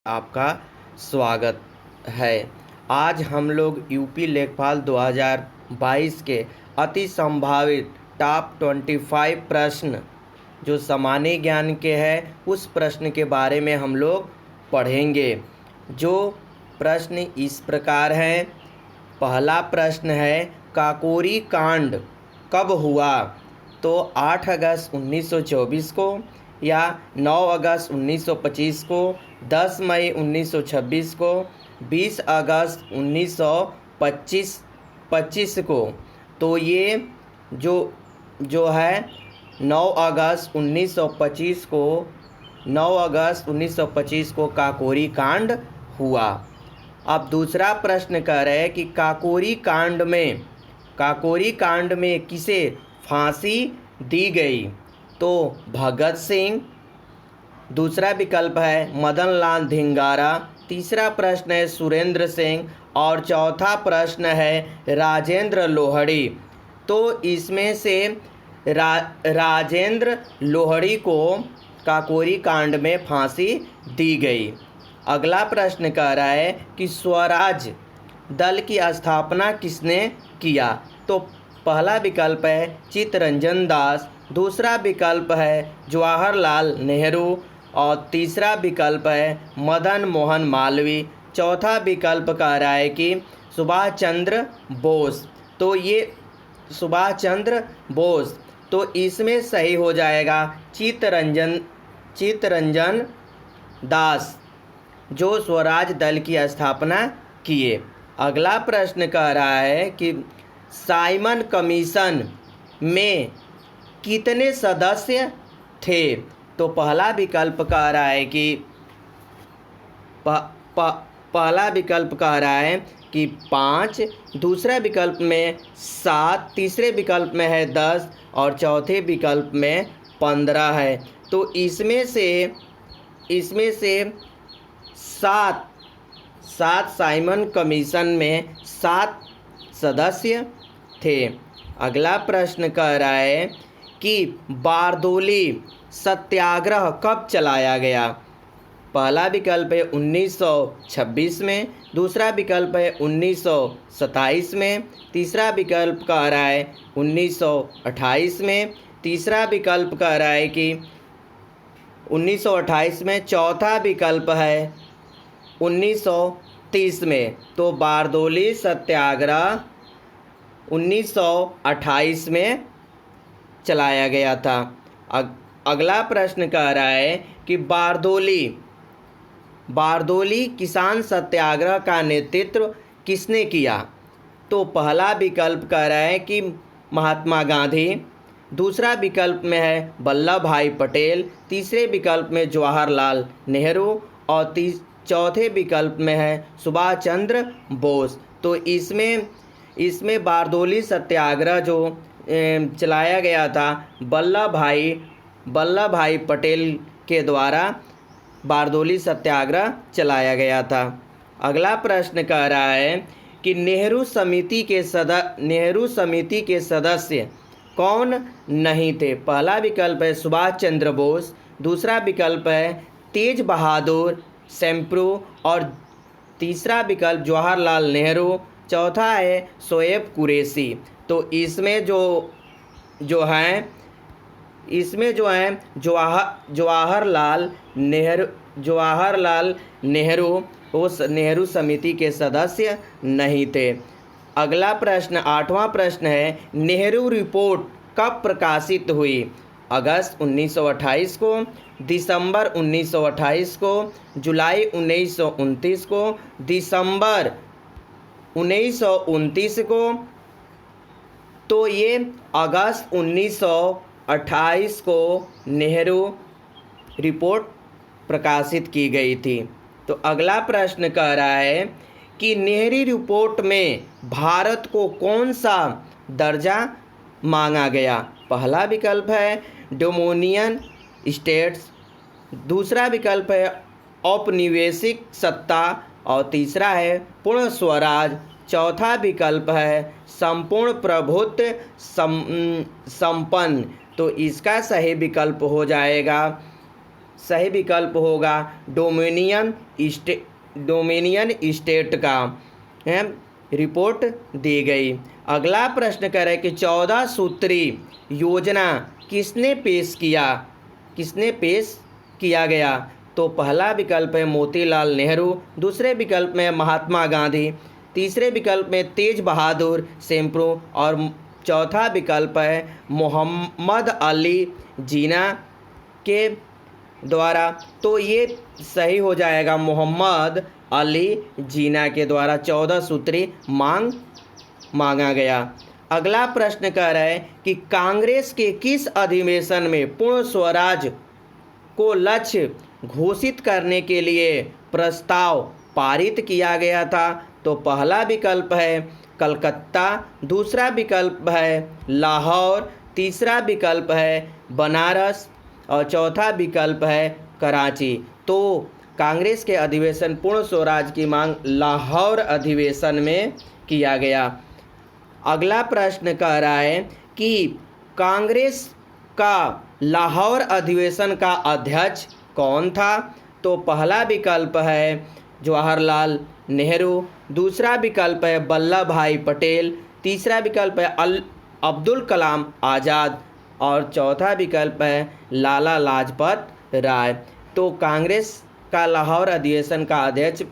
आपका स्वागत है। आज हम लोग यूपी लेखपाल 2022 के अति संभावित टॉप 25 प्रश्न जो सामान्य ज्ञान के हैं उस प्रश्न के बारे में हम लोग पढ़ेंगे। जो प्रश्न इस प्रकार हैं। पहला प्रश्न है, काकोरी कांड कब हुआ? तो 8 अगस्त 1924 को, या 9 अगस्त 1925 को, 10 मई 1926 को, 20 अगस्त 1925 को। तो ये जो है 9 अगस्त 1925 को, 9 अगस्त 1925 को काकोरी कांड हुआ। अब दूसरा प्रश्न कह रहे हैं कि काकोरी कांड में किसे फांसी दी गई? तो भगत सिंह, दूसरा विकल्प है मदन लाल धिंगारा, तीसरा प्रश्न है सुरेंद्र सिंह और चौथा प्रश्न है राजेंद्र लोहड़ी। तो इसमें से राजेंद्र लोहड़ी को काकोरी कांड में फांसी दी गई। अगला प्रश्न कह रहा है कि स्वराज दल की स्थापना किसने किया? तो पहला विकल्प है चित्तरंजन दास, दूसरा विकल्प है जवाहरलाल नेहरू और तीसरा विकल्प है मदन मोहन मालवीय। चौथा विकल्प कह रहा है कि सुभाष चंद्र बोस। तो ये सुभाष चंद्र बोस, तो इसमें सही हो जाएगा चित्तरंजन दास, जो स्वराज दल की स्थापना किए। अगला प्रश्न कह रहा है कि साइमन कमीशन में कितने सदस्य थे? तो पहला विकल्प कह रहा है कि पहला विकल्प कह रहा है कि 5, दूसरा विकल्प में 7, तीसरे विकल्प में है 10 और चौथे विकल्प में 15 है। तो इसमें से 7 साइमन कमीशन में 7 सदस्य थे। अगला प्रश्न कह रहा है कि बारदोली सत्याग्रह कब चलाया गया? पहला विकल्प है 1926 में, दूसरा विकल्प है 1927 में, तीसरा विकल्प कह रहा है 1928 में, तीसरा विकल्प कह रहा है कि 1928 में, चौथा विकल्प है 1930 में। तो बारदोली सत्याग्रह 1928 में चलाया गया था। अगला प्रश्न कह रहा है कि बारदोली किसान सत्याग्रह का नेतृत्व किसने किया? तो पहला विकल्प कह रहा है कि महात्मा गांधी, दूसरा विकल्प में है वल्लभ भाई पटेल, तीसरे विकल्प में जवाहरलाल नेहरू और चौथे विकल्प में है सुभाष चंद्र बोस। तो इसमें बारदोली सत्याग्रह जो चलाया गया था वल्लभ भाई पटेल के द्वारा बारदोली सत्याग्रह चलाया गया था। अगला प्रश्न कह रहा है कि नेहरू समिति के सदस्य कौन नहीं थे? पहला विकल्प है सुभाष चंद्र बोस, दूसरा विकल्प है तेज बहादुर शेम्प्रू और तीसरा विकल्प जवाहरलाल नेहरू, चौथा है शोएब कुरैशी। तो इसमें जो हैं जवाहरलाल नेहरू उस नेहरू समिति के सदस्य नहीं थे। अगला प्रश्न, 8वां प्रश्न है, नेहरू रिपोर्ट कब प्रकाशित हुई? अगस्त 1928 को, दिसंबर 1928 को, जुलाई 1929 को, दिसंबर 1929 को। तो ये अगस्त 1928 को नेहरू रिपोर्ट प्रकाशित की गई थी। तो अगला प्रश्न कह रहा है कि नेहरू रिपोर्ट में भारत को कौन सा दर्जा मांगा गया? पहला विकल्प है डोमिनियन स्टेट्स, दूसरा विकल्प है औपनिवेशिक सत्ता और तीसरा है पूर्ण स्वराज, चौथा विकल्प है संपूर्ण प्रभुत्व संपन्न। तो इसका सही विकल्प हो जाएगा सही विकल्प होगा डोमिनियन स्टेट का है रिपोर्ट दी गई। अगला प्रश्न करें कि 14 सूत्री योजना किसने पेश किया गया। तो पहला विकल्प है मोतीलाल नेहरू, दूसरे विकल्प में महात्मा गांधी, तीसरे विकल्प में तेज बहादुर शेम्प्रू और चौथा विकल्प है मोहम्मद अली जिन्ना के द्वारा। तो ये सही हो जाएगा मोहम्मद अली जिन्ना के द्वारा 14 सूत्री मांगा गया। अगला प्रश्न कह रहा है कि कांग्रेस के किस अधिवेशन में पूर्ण स्वराज को लक्ष्य घोषित करने के लिए प्रस्ताव पारित किया गया था। तो पहला विकल्प है कलकत्ता, दूसरा विकल्प है लाहौर, तीसरा विकल्प है बनारस और चौथा विकल्प है कराची। तो कांग्रेस के अधिवेशन पूर्ण स्वराज की मांग लाहौर अधिवेशन में किया गया। अगला प्रश्न कह रहा है कि कांग्रेस का लाहौर अधिवेशन का अध्यक्ष कौन था। तो पहला विकल्प है जवाहरलाल नेहरू, दूसरा विकल्प है वल्लभ भाई पटेल, तीसरा विकल्प है अब्दुल कलाम आज़ाद और चौथा विकल्प है लाला लाजपत राय। तो कांग्रेस का लाहौर अधिवेशन का अध्यक्ष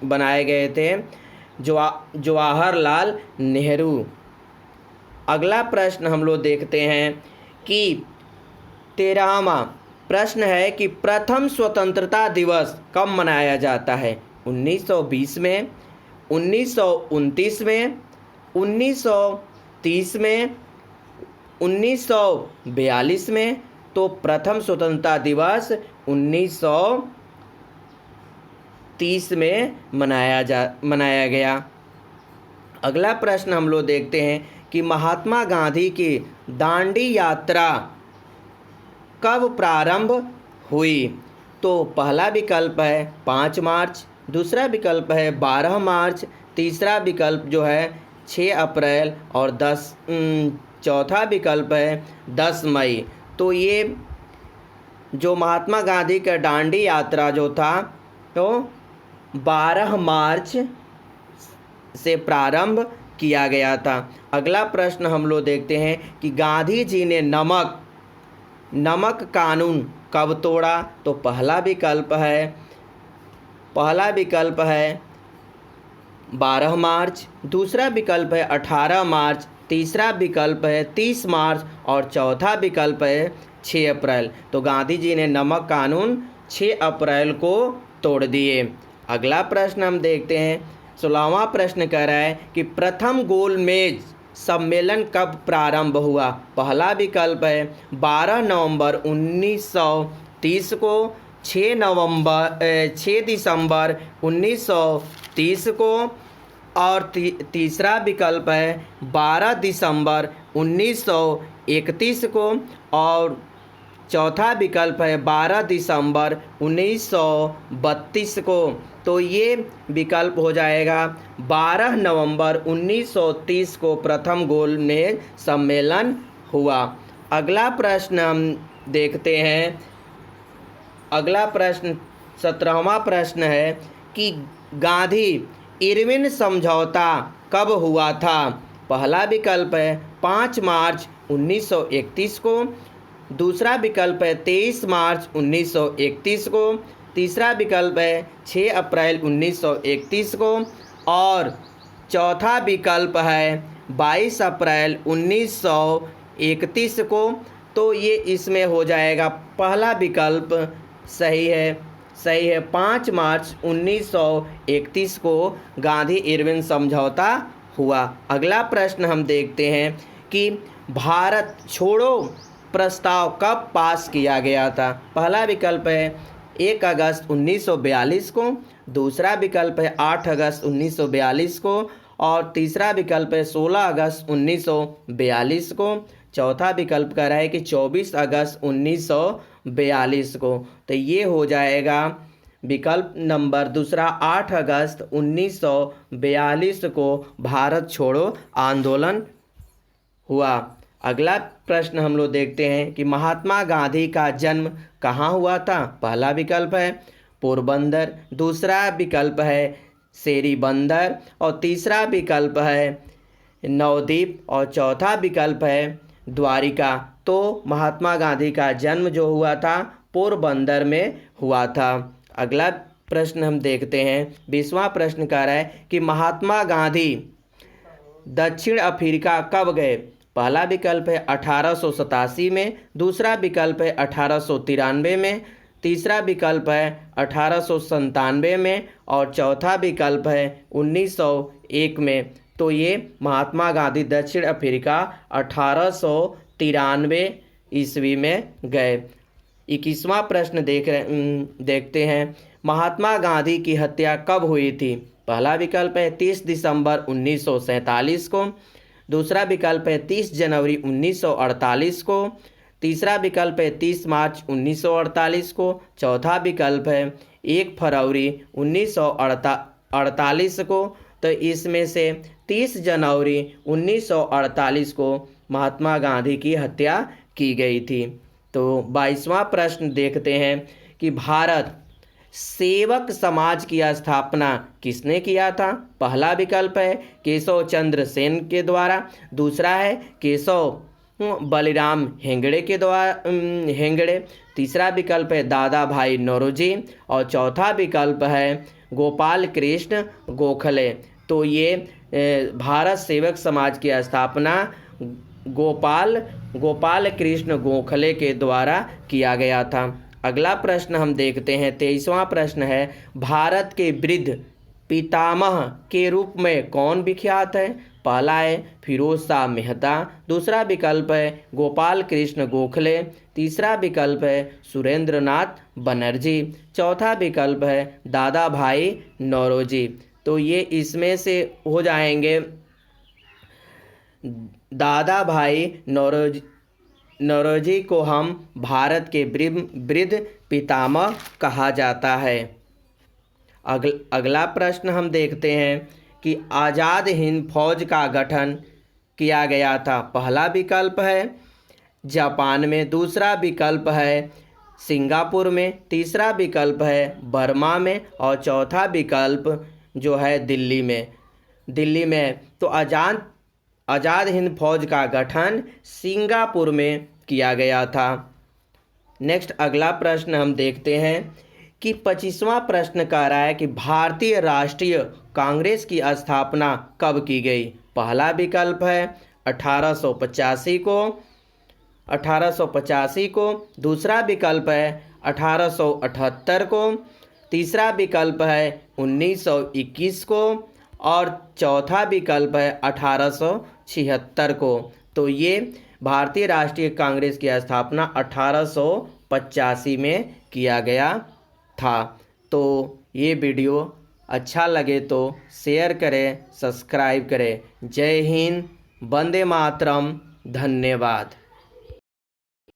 बनाए गए थे जवाहरलाल नेहरू। अगला प्रश्न हम लोग देखते हैं कि 13वां प्रश्न है कि प्रथम स्वतंत्रता दिवस कब मनाया जाता है। 1920 में, 1929 में, 1930 में, 1942 में। तो प्रथम स्वतंत्रता दिवस 1930 में मनाया गया। अगला प्रश्न हम लोग देखते हैं कि महात्मा गांधी की दांडी यात्रा कब प्रारंभ हुई। तो पहला विकल्प है 5 मार्च, दूसरा विकल्प है 12 मार्च, तीसरा विकल्प जो है 6 अप्रैल और चौथा विकल्प है 10 मई। तो ये जो महात्मा गांधी का दांडी यात्रा जो था तो 12 मार्च से प्रारंभ किया गया था। अगला प्रश्न हम लोग देखते हैं कि गांधी जी ने नमक कानून कब तोड़ा। तो पहला विकल्प है 12 मार्च, दूसरा विकल्प है 18 मार्च, तीसरा विकल्प है 30 मार्च और चौथा विकल्प है 6 अप्रैल। तो गांधी जी ने नमक कानून 6 अप्रैल को तोड़ दिए। अगला प्रश्न हम देखते हैं 16वां प्रश्न कह रहा है कि प्रथम गोलमेज सम्मेलन कब प्रारंभ हुआ। पहला विकल्प है 12 नवंबर 1930 को, 6 दिसंबर 1930 को और तीसरा विकल्प है 12 दिसंबर 1931 को और चौथा विकल्प है 12 दिसंबर 1932 को। तो ये विकल्प हो जाएगा 12 नवंबर 1930 को प्रथम गोलमेज सम्मेलन हुआ। अगला प्रश्न हम देखते हैं। अगला प्रश्न 17वां प्रश्न है कि गांधी इरविन समझौता कब हुआ था। पहला विकल्प है 5 मार्च 1931 को, दूसरा विकल्प है 23 मार्च 1931 को, तीसरा विकल्प है 6 अप्रैल 1931 को और चौथा विकल्प है 22 अप्रैल 1931 को। तो ये इसमें हो जाएगा पहला विकल्प सही है 5 मार्च 1931 को गांधी इरविन समझौता हुआ। अगला प्रश्न हम देखते हैं कि भारत छोड़ो प्रस्ताव कब पास किया गया था। पहला विकल्प है 1 अगस्त 1942 को, दूसरा विकल्प है 8 अगस्त 1942 को और तीसरा विकल्प है 16 अगस्त 1942 को। चौथा विकल्प कह रहा है कि 24 अगस्त 1942 को। तो ये हो जाएगा विकल्प नंबर दूसरा 8 अगस्त 1942 को भारत छोड़ो आंदोलन हुआ। अगला प्रश्न हम लोग देखते हैं कि महात्मा गांधी का जन्म कहाँ हुआ था? पहला विकल्प है पोरबंदर, दूसरा विकल्प है सेरीबंदर और तीसरा विकल्प है नवद्वीप और चौथा विकल्प है द्वारिका। तो महात्मा गांधी का जन्म जो हुआ था पोरबंदर में हुआ था। अगला प्रश्न हम देखते हैं। 20वां प्रश्न कह रहा है कि महात्मा गांधी दक्षिण अफ्रीका कब गए? पहला विकल्प है 1887 में, दूसरा विकल्प है 1893 में, तीसरा विकल्प है 1897 में और चौथा विकल्प है 1901 में। तो ये महात्मा गांधी दक्षिण अफ्रीका 1893 ईस्वी में गए। 21वां प्रश्न देखते हैं। महात्मा गांधी की हत्या कब हुई थी? पहला विकल्प है 30 दिसंबर 1947 को, दूसरा विकल्प है 30 जनवरी 1948 को, तीसरा विकल्प है 30 मार्च 1948 को, चौथा विकल्प है 1 फरवरी 1948 को। तो इसमें से 30 जनवरी 1948 को महात्मा गांधी की हत्या की गई थी। तो 22वां प्रश्न देखते हैं कि भारत सेवक समाज की स्थापना किसने किया था? पहला विकल्प है केशव चंद्र सेन के द्वारा, दूसरा है केशव बलिराम हेगड़े के द्वारा हेगड़े, तीसरा विकल्प है दादा भाई नौरोजी और चौथा विकल्प है गोपाल कृष्ण गोखले। तो ये भारत सेवक समाज की स्थापना गोपाल कृष्ण गोखले के द्वारा किया गया था। अगला प्रश्न हम देखते हैं। 23वां प्रश्न है भारत के वृद्ध पितामह के रूप में कौन विख्यात है? पहला है फिरोज शाह मेहता, दूसरा विकल्प है गोपाल कृष्ण गोखले, तीसरा विकल्प है सुरेंद्र नाथ बनर्जी, चौथा विकल्प है दादा भाई नौरोजी। तो ये इसमें से हो जाएंगे दादा भाई नौरोजी को हम भारत के वृद्ध पितामह कहा जाता है। अगला प्रश्न हम देखते हैं कि आज़ाद हिंद फौज का गठन किया गया था। पहला विकल्प है जापान में, दूसरा विकल्प है सिंगापुर में, तीसरा विकल्प है बर्मा में और चौथा विकल्प जो है दिल्ली में। तो आज़ाद हिंद फौज का गठन सिंगापुर में किया गया था। नेक्स्ट अगला प्रश्न हम देखते हैं कि 25वां प्रश्न कह रहा है कि भारतीय राष्ट्रीय कांग्रेस की स्थापना कब की गई? पहला विकल्प है 1885 को, दूसरा विकल्प है 1878 को, तीसरा विकल्प है 1921 को और चौथा विकल्प है 1876 को। तो ये भारतीय राष्ट्रीय कांग्रेस की स्थापना 1885 में किया गया था। तो ये वीडियो अच्छा लगे तो शेयर करें, सब्सक्राइब करें। जय हिंद, वंदे मातरम, धन्यवाद।